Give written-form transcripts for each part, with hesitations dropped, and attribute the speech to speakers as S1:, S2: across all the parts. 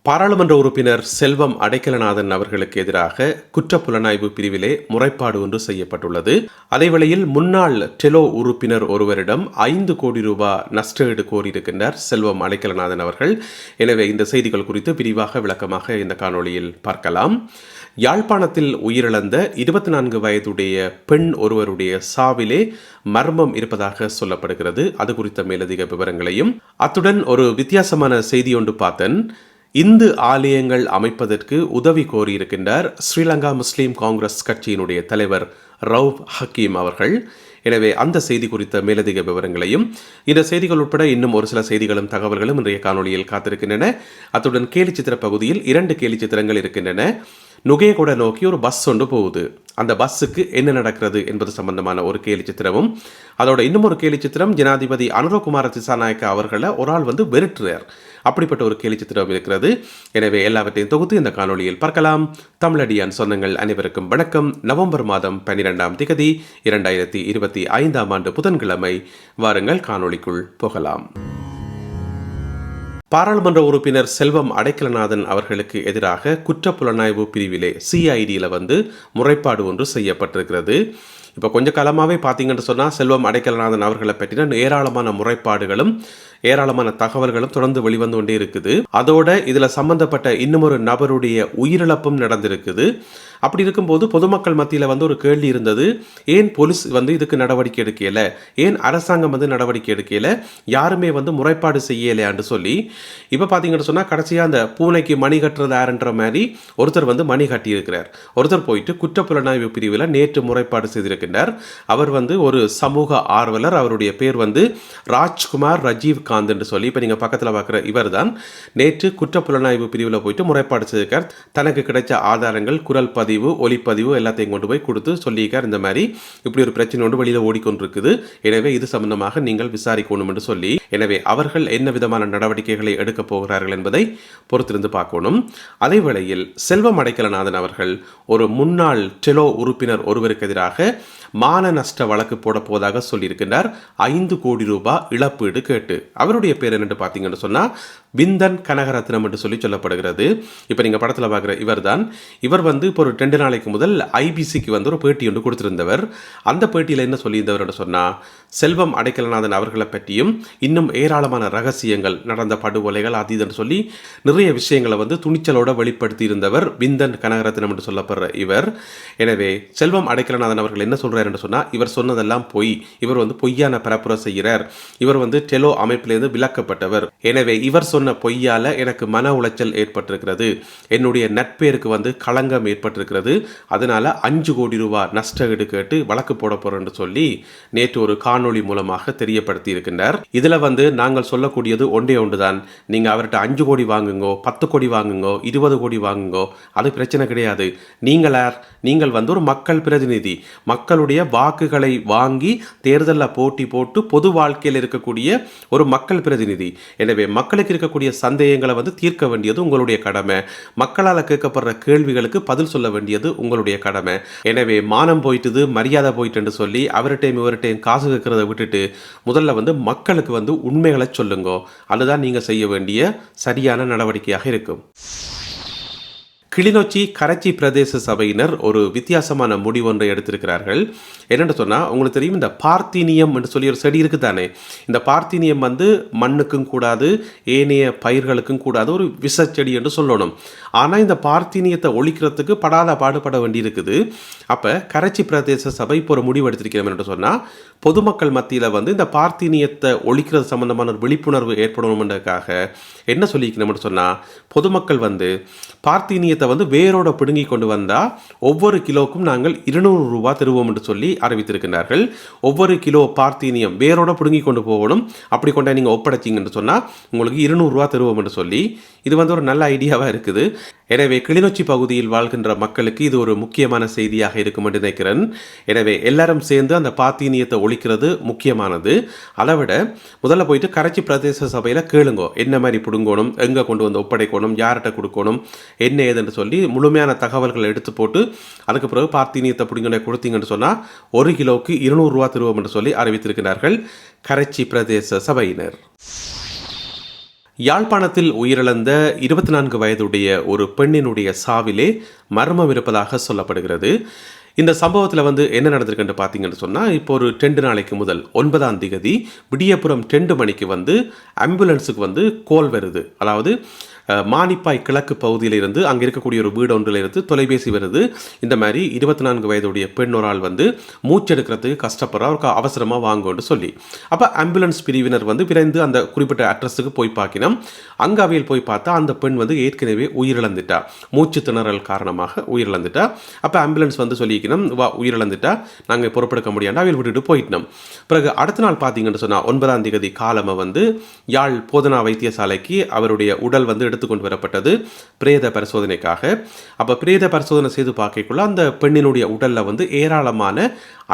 S1: பாராளுமன்ற உறுப்பினர் செல்வம் அடைக்கலநாதன் அவர்களுக்கு எதிராக குற்றப்புலனாய்வு பிரிவிலே முறைப்பாடு ஒன்று செய்யப்பட்டுள்ளது. அதேவேளையில் முன்னாள் டெலோ உறுப்பினர் ஒருவரிடம் 5 கோடி ரூபாய் நஷ்டஈடு கோரியிருக்கின்றார் செல்வம் அடைக்கலநாதன் அவர்கள். எனவே இந்த செய்திகள் குறித்து விரிவாக விளக்கமாக இந்த காணொளியில் பார்க்கலாம். யாழ்ப்பாணத்தில் உயிரிழந்த 24 வயதுடைய பெண் ஒருவருடைய சாவிலே மர்மம் இருப்பதாக சொல்லப்படுகிறது. அது குறித்த மேலதிக விவரங்களையும் அத்துடன் ஒரு வித்தியாசமான செய்தி ஒன்று பார்த்தேன். இந்து ஆலயங்கள் அமைப்பதற்கு உதவி கோரியிருக்கின்றார் ஸ்ரீலங்கா முஸ்லீம் காங்கிரஸ் கட்சியினுடைய தலைவர் ரவுப் ஹக்கீம் அவர்கள். எனவே அந்த செய்தி குறித்த மேலதிக விவரங்களையும் இந்த செய்திகள் உட்பட இன்னும் ஒரு சில செய்திகளும் தகவல்களும் இன்றைய காணொலியில் காத்திருக்கின்றன. அத்துடன் கேலிச்சித்திர பகுதியில் 2 கேலிச்சித்திரங்கள் இருக்கின்றன. நுகேகொட நோக்கி ஒரு பஸ் ஒன்று போகுது. அந்த பஸ்ஸுக்கு என்ன நடக்கிறது என்பது சம்பந்தமான ஒரு கேலிச்சித்திரமும், அதோட இன்னும் ஒரு கேலிச்சித்திரம் ஜனாதிபதி அனுரகுமார திசாநாயக்க அவர்களை ஒரு ஆள் வெறுட்டுறார். அப்படிப்பட்ட ஒரு கேலிச்சித்திரம் இருக்கிறது. எனவே எல்லாவற்றையும் தொகுத்து இந்த காணொலியில் பார்க்கலாம். தமிழடியான் சொந்தங்கள் அனைவருக்கும் வணக்கம். நவம்பர் மாதம் 12ஆம் திகதி 2025ஆம் ஆண்டு புதன்கிழமை. வாருங்கள் காணொலிக்குள் போகலாம். பாராளுமன்ற உறுப்பினர் செல்வம் அடைக்கலநாதன் அவர்களுக்கு எதிராக குற்றப்புலனாய்வு பிரிவிலே சிஐடியில் முறைப்பாடு ஒன்று செய்யப்பட்டிருக்கிறது. இப்போ கொஞ்ச காலமாகவே பார்த்தீங்கன்னு சொன்னால் செல்வம் அடைக்கலநாதன் அவர்களை பற்றின ஏராளமான முறைப்பாடுகளும் ஏராளமான தகவல்களும் தொடர்ந்து வெளிவந்து கொண்டே இருக்குது. அதோட இதில் சம்பந்தப்பட்ட இன்னும் ஒரு நபருடைய உயிரிழப்பும் நடந்திருக்குது. அப்படி இருக்கும்போது பொதுமக்கள் மத்தியில் ஒரு கேள்வி இருந்தது, ஏன் போலீஸ் இதுக்கு நடவடிக்கை எடுக்கல, ஏன் அரசாங்கம் நடவடிக்கை எடுக்கல, யாருமே முறைப்பாடு செய்யலையான்னு சொல்லி. இப்போ பார்த்தீங்கன்னு சொன்னால் கடைசியாக அந்த பூனைக்கு மணி கட்டுறது யாருன்ற மாதிரி ஒருத்தர் மணி கட்டியிருக்கிறார். ஒருத்தர் போயிட்டு குற்றப்புலனாய்வு பிரிவில் நேற்று முறைப்பாடு செய்திருக்கின்றார். அவர் ஒரு சமூக ஆர்வலர். அவருடைய பேர் ராஜ்குமார் ரஜீவ் காந்த் என்று சொல்லி இப்போ நீங்கள் பக்கத்தில் பார்க்குற இவர் தான் நேற்று குற்றப்புலனாய்வு பிரிவில் போயிட்டு முறைப்பாடு செய்திருக்கார். தனக்கு கிடைச்ச ஆதாரங்கள், குரல் பதிவு, ஒலிப்பதிவு எல்லாத்தையும் கொண்டு போய் கொடுத்து சொல்லியிருக்கார். இந்த மாதிரி இப்படி ஒரு பிரச்சனை ஒன்று வெளியில் ஓடிக்கொண்டிருக்குது. எனவே இது சம்பந்தமாக நீங்கள் விசாரிக்கணும் என்று சொல்லி, எனவே அவர்கள் என்ன விதமான நடவடிக்கைகளை எடுக்கப் போகிறார்கள் என்பதை பொறுத்திருந்து பார்க்கணும். அதே வேளையில் செல்வம் அடைக்கலநாதன் அவர்கள் ஒரு முன்னாள் டெலோ உறுப்பினர் ஒருவருக்கு எதிராக மான நஷ்ட வழக்கு போட போவதாக சொல்லியிருக்கின்றார். 5 கோடி ரூபாய் இழப்பீடு கேட்டு. அவருடைய பேர் என்னென்று பார்த்தீங்கன்னு சொன்னால் விந்தன் கனகரத்னம் என்று சொல்லப்படுகிறது. இப்போ நீங்கள் படத்தில் பார்க்குற இவர் தான். இவர் இப்போ ஒரு 2 நாளைக்கு முதல் ஐபிசிக்கு ஒரு பேட்டி ஒன்று கொடுத்திருந்தவர். அந்த பேட்டியில் என்ன சொல்லியிருந்தவர் என்று சொன்னால், செல்வம் அடைக்கலநாதன் அவர்களை பற்றியும் இன்னும் ஏராளமான ரகசியங்கள், நடந்த படுகொலைகள், அது இதுன்னு சொல்லி நிறைய விஷயங்களை துணிச்சலோட வெளிப்படுத்தி இருந்தவர் விந்தன் கனகரத்னம் என்று சொல்லப்படுற இவர். எனவே செல்வம் அடைக்கலநாதன் அவர்கள் என்ன சொல்றார் என்று சொன்னால், இவர் சொன்னதெல்லாம் பொய், இவர் பொய்யான பரப்புரை செய்கிறார், இவர் டெலோ அமைப்பிலிருந்து விலக்கப்பட்டவர். எனவே இவர் சொன்ன பொய்யால எனக்கு மன உளைச்சல் ஏற்பட்டிருக்கிறது, என்னுடைய நட்பேருக்கு களங்கம் ஏற்பட்டிருக்கிறது, அதனால 5 கோடி ரூபாய் நஷ்டஈடு கேட்டு வழக்கு போட போறோம் என்று சொல்லி நேற்று ஒரு காணொளி மூலமாக தெரியப்படுத்தி இருக்கின்றார். இதுல நாங்கள் சொல்லக்கூடியது ஒன்றே ஒன்றுதான், நீங்க அவர்கிட்ட 5 கோடி வாங்குங்கோ, 10 கோடி வாங்குங்கோ, 20 கோடி வாங்குங்கோ, அது பிரச்சனை கிடையாது. நீங்கள் ஒரு மக்கள் பிரதிநிதி, மக்களுடைய வாக்குகளை வாங்கி தேர்தலில் போட்டி போட்டு பொது வாழ்க்கையில் இருக்கக்கூடிய ஒரு மக்கள் பிரதிநிதி. எனவே மக்களுக்கு இருக்கக்கூடிய சந்தேகங்களை தீர்க்க வேண்டியது உங்களுடைய கடமை. மக்களால் கேட்கப்படுற கேள்விகளுக்கு பதில் சொல்ல வேண்டியது உங்களுடைய கடமை. எனவே மானம் போயிட்டுது, மரியாதை போயிட்டு சொல்லி அவர்கிட்டையும் இவர்கிட்டையும் காசு கேட்கறதை விட்டுட்டு முதல்ல மக்களுக்கு உண்மைகளை சொல்லுங்க. அதுதான் நீங்க செய்ய வேண்டிய சரியான நடவடிக்கையாக இருக்கும். கிளிநொச்சி கரைச்சி பிரதேச சபையினர் ஒரு வித்தியாசமான முடிவொன்றை எடுத்திருக்கிறார்கள். என்னென்னு சொன்னால், உங்களுக்கு தெரியும், இந்த பார்த்தீனியம் என்று சொல்லி ஒரு செடி இருக்குது தானே, இந்த பார்த்தீனியம் மண்ணுக்கும் கூடாது, ஏனைய பயிர்களுக்கும் கூடாது, ஒரு விஷச்செடி என்று சொல்லணும். ஆனால் இந்த பார்த்தீனியத்தை ஒழிக்கிறதுக்கு படாத பாடுபட வேண்டியிருக்குது. அப்போ கரைச்சி பிரதேச சபை இப்போ ஒரு முடிவு எடுத்திருக்கிறோம் என்று சொன்னால், பொதுமக்கள் மத்தியில் இந்த பார்த்தீனியத்தை ஒழிக்கிறது சம்பந்தமான ஒரு விழிப்புணர்வு ஏற்படணும்ன்றதுக்காக என்ன சொல்லிக்கணும்னு சொன்னால், பொதுமக்கள் பார்த்தீனியத்தை வேரோட பிடுங்கி கொண்டு வந்தால் ஒவ்வொரு கிலோக்கும் நாங்கள் 200 ரூபாய் தருவோம் என்று சொல்லி அறிவித்திருக்கிறார்கள். ஒவ்வொரு கிலோ பார்த்தீனியம் வேரோட பிடுங்கி கொண்டு போகணும். அப்படி கொண்ட நீங்கள் ஒப்படைச்சிங்கன்னு சொன்னால் உங்களுக்கு 200 ரூபாய் தருவோம் என்று சொல்லி, இது ஒரு நல்ல ஐடியாவாக இருக்குது. எனவே கிளிநொச்சி பகுதியில் வாழ்கின்ற மக்களுக்கு இது ஒரு முக்கியமான செய்தியாக இருக்கும் என்று நினைக்கிறேன். எனவே எல்லாரும் சேர்ந்து அந்த பார்த்தீனியத்தை ஒழிக்கிறது முக்கியமானது. அதை விட முதல்ல போயிட்டு கரைச்சி பிரதேச சபையில் கேளுங்கோ, என்ன மாதிரி பிடுங்கணும், எங்கே கொண்டு வந்து ஒப்படைக்கணும், யார்கிட்ட கொடுக்கணும், என்ன ஏதுன்னு சொல்லி முழுமையான தகவல்களை எடுத்து போட்டு அதுக்கு பிறகு பார்த்தீனியத்தை பிடிங்க கொடுத்தீங்கன்னு சொன்னால் 1 கிலோவுக்கு 200 ரூபாய் தருவோம் என்று சொல்லி அறிவித்திருக்கிறார்கள் கரைச்சி பிரதேச சபையினர். யாழ்ப்பாணத்தில் உயிரிழந்த 24 வயதுடைய ஒரு பெண்ணினுடைய சாவிலே மர்மம் இருப்பதாக சொல்லப்படுகிறது. இந்த சம்பவத்தில் என்ன நடந்திருக்குன்னு பார்த்தீங்கன்னு சொன்னால், இப்போ ஒரு 2 நாளைக்கு முதல் 9ஆம் தேதி விடியப்புறம் 2 மணிக்கு ஆம்புலன்ஸுக்கு கோல் வருது. அதாவது மானிப்பாய் கிழக்கு பகுதியில் இருந்து அங்கே இருக்கக்கூடிய ஒரு வீடு ஒன்றில் இருந்து தொலைபேசி வருது. இந்த மாதிரி 24 வயதுடைய பெண் ஒரு ஆள் மூச்செடுக்கிறதுக்கு கஷ்டப்படுற அவருக்கு அவசரமாக வாங்கன்னு சொல்லி, அப்போ ஆம்புலன்ஸ் பிரிவினர் விரைந்து அந்த குறிப்பிட்ட அட்ரஸுக்கு போய் பார்க்கணும். அங்கே அவையில் போய் பார்த்தா அந்த பெண் ஏற்கனவே உயிரிழந்துட்டா, மூச்சு திணறல் காரணமாக உயிரிழந்துட்டா. அப்போ ஆம்புலன்ஸ் சொல்லிக்கணும், உயிரிழந்துட்டா, நாங்கள் பொறுப்பெடுக்க முடியாண்டா அவையில் விட்டுட்டு போயிட்டோம். பிறகு அடுத்த நாள் பார்த்தீங்கன்னு சொன்னால் 9ஆம் தேதி காலமாக யாழ் போதனா வைத்தியசாலைக்கு அவருடைய உடல் எடுத்துக்கொண்டு வரப்பட்டது பிரேத பரிசோதனைக்காக. அப்ப பிரேத பரிசோதனை செய்து பார்க்கக்குள்ள அந்த பெண்ணினுடைய உடல்ல ஏராளமான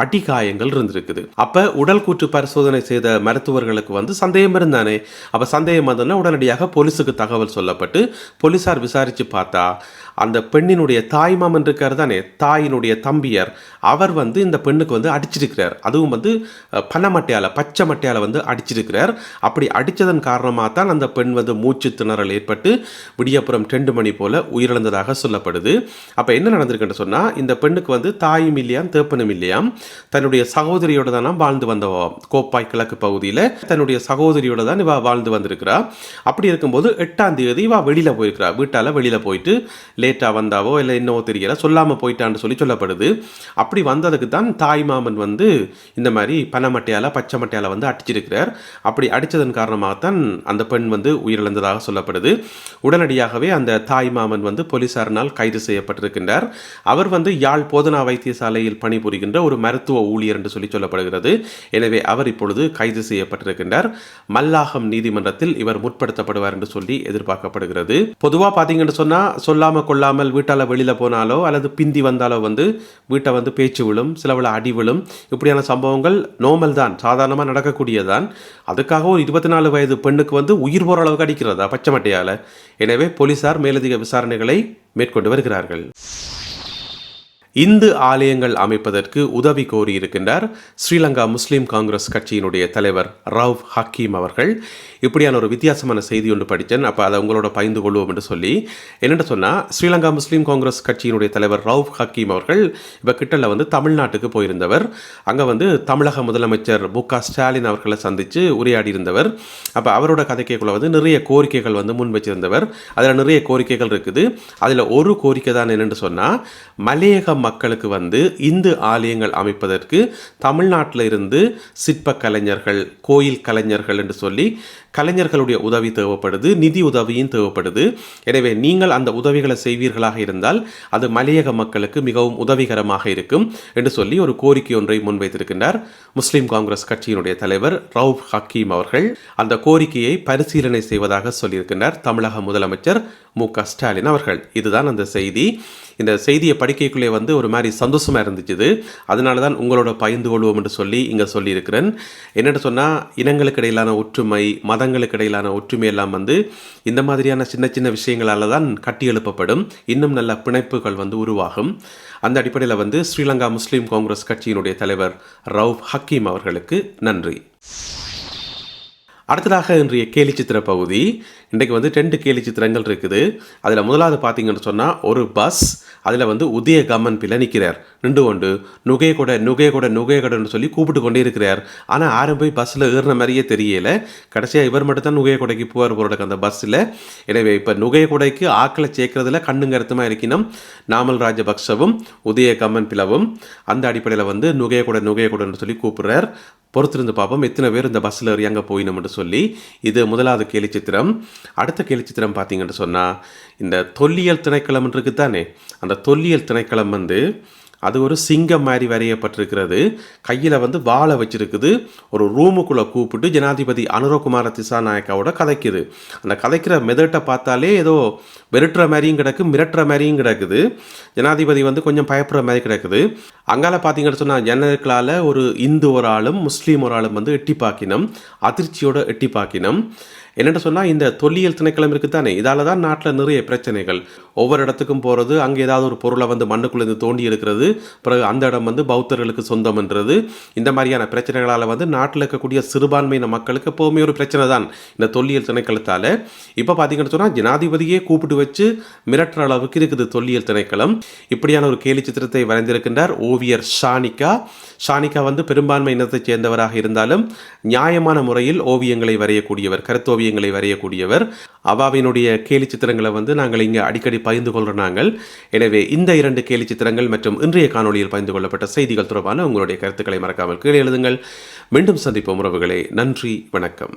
S1: அடிகாயங்கள் இருந்திருக்குது. அப்ப உடல் கூற்று பரிசோதனை செய்த மருத்துவர்களுக்கு சந்தேகம் இருந்தானே. அப்ப சந்தேகம் வந்தோன்னா உடனடியாக போலீஸுக்கு தகவல் சொல்லப்பட்டு போலீசார் விசாரிச்சு பார்த்தா அந்த பெண்ணினுடைய தாய் மாமன் இருக்கார் தானே, தாயினுடைய தம்பியர், அவர் இந்த பெண்ணுக்கு அடிச்சிருக்கிறார். அதுவும் பனமட்டையால, பச்சை மட்டையால அடிச்சிருக்கிறார். அப்படி அடித்ததன் காரணமாக தான் அந்த பெண் மூச்சு திணறல் ஏற்பட்டு விடியப்புறம் 2 மணி போல உயிரிழந்ததாக சொல்லப்படுது. அப்ப என்ன நடந்திருக்குன்னு சொன்னா, இந்த பெண்ணுக்கு தாயும் இல்லையாம் தேப்பனும் இல்லையாம், தன்னுடைய சகோதரியோட தான் வாழ்ந்து வந்தவா. கோப்பாய் கிழக்கு பகுதியில் தன்னுடைய சகோதரியோட தான் இவா வாழ்ந்து வந்திருக்கிறா. அப்படி இருக்கும்போது 8ஆம் தேதி இவா வெளியில போயிருக்கிறா. வீட்டால வெளியில போயிட்டு லேட்டா வந்தாவோ இல்லை என்னவோ தெரியல, சொல்லாம போயிட்டான்னு சொல்லப்படுது. அப்படி வந்ததுக்கு தான் தாய் மாமன் இந்த மாதிரி பனமட்டையால பச்சை மட்டையால அடிச்சிருக்கிறார். அப்படி அடித்ததன் காரணமாகத்தான் அந்த பெண் உயிரிழந்ததாக சொல்லப்படுது. உடனடியாகவே அந்த தாய் மாமன் போலீசாரினால் கைது செய்யப்பட்டிருக்கின்றார். அவர் யாழ் போதனா வைத்தியசாலையில் பணிபுரிகின்ற ஒரு மருத்துவ ஊழியர் என்று சொல்லப்படுகிறது. எனவே அவர் இப்பொழுது கைது செய்யப்பட்டிருக்கின்றார். மல்லாகம் நீதிமன்றத்தில் இவர் முற்படுத்தப்படுவார் என்று சொல்லி எதிர்பார்க்கப்படுகிறது. பொதுவாக பார்த்தீங்கன்னு சொன்னா, சொல்லாம கொள்ளாமல் வீட்டால வெளியில போனாலோ அல்லது பிந்தி வந்தாலோ வீட்டை பேச்சு விழும், சிலவள அடி விழும். இப்படியான சம்பவங்கள் நோமல் தான், சாதாரணமாக நடக்கக்கூடியதான். அதுக்காக ஒரு 24 வயது பெண்ணுக்கு உயிர் போற அளவுக்கு அடிக்கிறதா பச்சை மட்டையால? எனவே போலீசார் மேலதிக விசாரணைகளை மேற்கொண்டு வருகிறார்கள். இந்து ஆலயங்கள் அமைப்பதற்கு உதவி கோரி இருக்கின்றார் ஸ்ரீலங்கா முஸ்லீம் காங்கிரஸ் கட்சியினுடைய தலைவர் ரவுஃப் ஹக்கீம் அவர்கள். இப்படியான ஒரு வித்தியாசமான செய்தி ஒன்று படித்தேன். அப்போ அதை உங்களோட பகிர்ந்து கொள்வோம் என்று சொல்லி, என்னென்னு சொன்னால், ஸ்ரீலங்கா முஸ்லீம் காங்கிரஸ் கட்சியினுடைய தலைவர் ரவுஃப் ஹக்கீம் அவர்கள் இப்போ கிட்டல தமிழ்நாட்டுக்கு போயிருந்தவர். அங்கே தமிழக முதலமைச்சர் மு.க. ஸ்டாலின் அவர்களை சந்தித்து உரையாடி இருந்தவர். அப்போ அவரோட கதைக்குள்ள நிறைய கோரிக்கைகள் முன் வச்சிருந்தவர். அதில் நிறைய கோரிக்கைகள் இருக்குது. அதில் ஒரு கோரிக்கை தான் என்னென்னு சொன்னால், மலையக மக்களுக்கு இந்து ஆலயங்கள் அமைப்பதற்கு தமிழ்நாட்டில் இருந்து சிற்ப கலைஞர்கள், கோயில் கலைஞர்கள் என்று சொல்லி கலைஞர்களுடைய உதவி தேவைப்படுது, நிதி உதவியும் தேவைப்படுது. எனவே நீங்கள் அந்த உதவிகளை செய்வீர்களாக இருந்தால் அது மலையக மக்களுக்கு மிகவும் உதவிகரமாக இருக்கும் என்று சொல்லி ஒரு கோரிக்கை ஒன்றை முன்வைத்திருக்கின்றார் முஸ்லீம் காங்கிரஸ் கட்சியினுடைய தலைவர் ரவுஃப் ஹக்கீம் அவர்கள். அந்த கோரிக்கையை பரிசீலனை செய்வதாக சொல்லியிருக்கின்றார் தமிழக முதலமைச்சர் மு.க. ஸ்டாலின் அவர்கள். இதுதான் அந்த செய்தி. இந்த செய்தியை படிக்கைக்குள்ளே ஒரு மாதிரி சந்தோஷமாக இருந்துச்சு. அதனால தான் உங்களோட பகிர்ந்து கொள்வோம் என்று சொல்லி இங்கே சொல்லியிருக்கிறேன். என்னென்னு சொன்னால், இனங்களுக்கு இடையிலான ஒற்றுமை, மதங்களுக்கு இடையிலான ஒற்றுமை எல்லாம் இந்த மாதிரியான சின்ன சின்ன விஷயங்களால் தான் கட்டி எழுப்பப்படும். இன்னும் நல்ல பிணைப்புகள் உருவாகும். அந்த அடிப்படையில் ஸ்ரீலங்கா முஸ்லீம் காங்கிரஸ் கட்சியினுடைய தலைவர் ரவுஃப் ஹக்கீம் அவர்களுக்கு நன்றி. அடுத்ததாக இன்றைய கேலி சித்திர பகுதி. இன்றைக்கு 2 கேலி சித்திரங்கள் இருக்குது. அதில் முதலாவது பார்த்தீங்கன்னு சொன்னால், ஒரு பஸ், அதில் உதய கம்மன் பிள்ளை நிற்கிறார், நின்று கொண்டு நுகையகொடைன்னு சொல்லி கூப்பிட்டு கொண்டே இருக்கிறார். ஆனால் யாரும் போய் பஸ்ஸில் ஏறின மாதிரியே தெரியல. கடைசியாக இவர் மட்டும் தான் நுகையகொடைக்கு போவார் போகிறதுக்கு அந்த பஸ்ஸில். எனவே இப்போ நுகையகொடைக்கு ஆக்களை சேர்க்கறதுல கண்ணுங்க அர்த்தமாக இருக்கணும் நாமல் ராஜபக்சவும் உதய கம்மன் பிளவும். அந்த அடிப்படையில் நுகையகொடைன்னு சொல்லி கூப்பிடுறார். பொறுத்திருந்து பார்ப்போம் எத்தனை பேர் இந்த பஸ்ஸில் ஏறி அங்கே போயினோம்னு சொல்லி. இது முதலாவது கேலி சித்திரம். அடுத்த கேலி சித்திரம் பார்த்தீங்கன்னு சொன்னால், இந்த தொல்லியல் திணைக்களம் இருக்குது தானே, அந்த தொல்லியல் திணைக்களம் அது ஒரு சிங்கம் மாதிரி வரையப்பட்டிருக்கிறது. கையில் வாழை வச்சிருக்குது. ஒரு ரூமுக்குள்ளே கூப்பிட்டு ஜனாதிபதி அனுரகுமார திசாநாயக்காவோட கதைக்குது. அந்த கதைக்கிற மெதட்டை பார்த்தாலே ஏதோ வெறுட்டுற மாதிரியும் கிடக்கு, மிரட்டுற மாதிரியும் கிடக்குது. ஜனாதிபதி கொஞ்சம் பயப்படுற மாதிரி கிடக்குது. அங்கால பார்த்தீங்கன்னு சொன்னால், ஜனங்களால் ஒரு இந்து ஒரு ஆளும் முஸ்லீம் ஒரு ஆளும் எட்டி பார்க்கினோம், அதிர்ச்சியோட எட்டி பார்க்கினோம். என்னென்னு சொன்னால், இந்த தொல்லியல் திணைக்களம் இருக்குது தானே, இதால் தான் நாட்டில் நிறைய பிரச்சனைகள். ஒவ்வொரு இடத்துக்கும் போகிறது, அங்கே ஏதாவது ஒரு பொருளை வந்து மண்ணுக்குள்ளேருந்து தோண்டி எடுக்கிறது, பிறகு அந்த இடம் வந்து பௌத்தர்களுக்கு சொந்தம்ன்றது, இந்த மாதிரியான பிரச்சனைகளால் வந்து நாட்டில் இருக்கக்கூடிய சிறுபான்மையின மக்களுக்கு எப்போவுமே ஒரு பிரச்சனை தான் இந்த தொல்லியல் திணைக்களத்தால். இப்போ பார்த்தீங்கன்னு சொன்னால் ஜனாதிபதியே கூப்பிட்டு வச்சு மிரட்டுற அளவுக்கு இருக்குது தொல்லியல் திணைக்களம். இப்படியான ஒரு கேலி சித்திரத்தை வரைந்திருக்கின்றார் ஓவியர் ஷானிகா. ஷானிகா வந்து பெரும்பான்மை இனத்தைச் சேர்ந்தவராக இருந்தாலும் நியாயமான முறையில் ஓவியங்களை வரையக்கூடியவர், கருத்தோவியங்களை வரையக்கூடியவர். அவாவினுடைய கேலி சித்திரங்களை வந்து நாங்கள் இங்கே அடிக்கடி பகிர்ந்து கொள்கிறோம் நாங்கள். எனவே இந்த 2 கேலி சித்திரங்கள் மற்றும் இன்றைய காணொலியில் பகிர்ந்து கொள்ளப்பட்ட செய்திகள் தொடர்பான உங்களுடைய கருத்துக்களை மறக்காமல் கீழே எழுதுங்கள். மீண்டும் சந்திப்போம் உறவுகளே. நன்றி, வணக்கம்.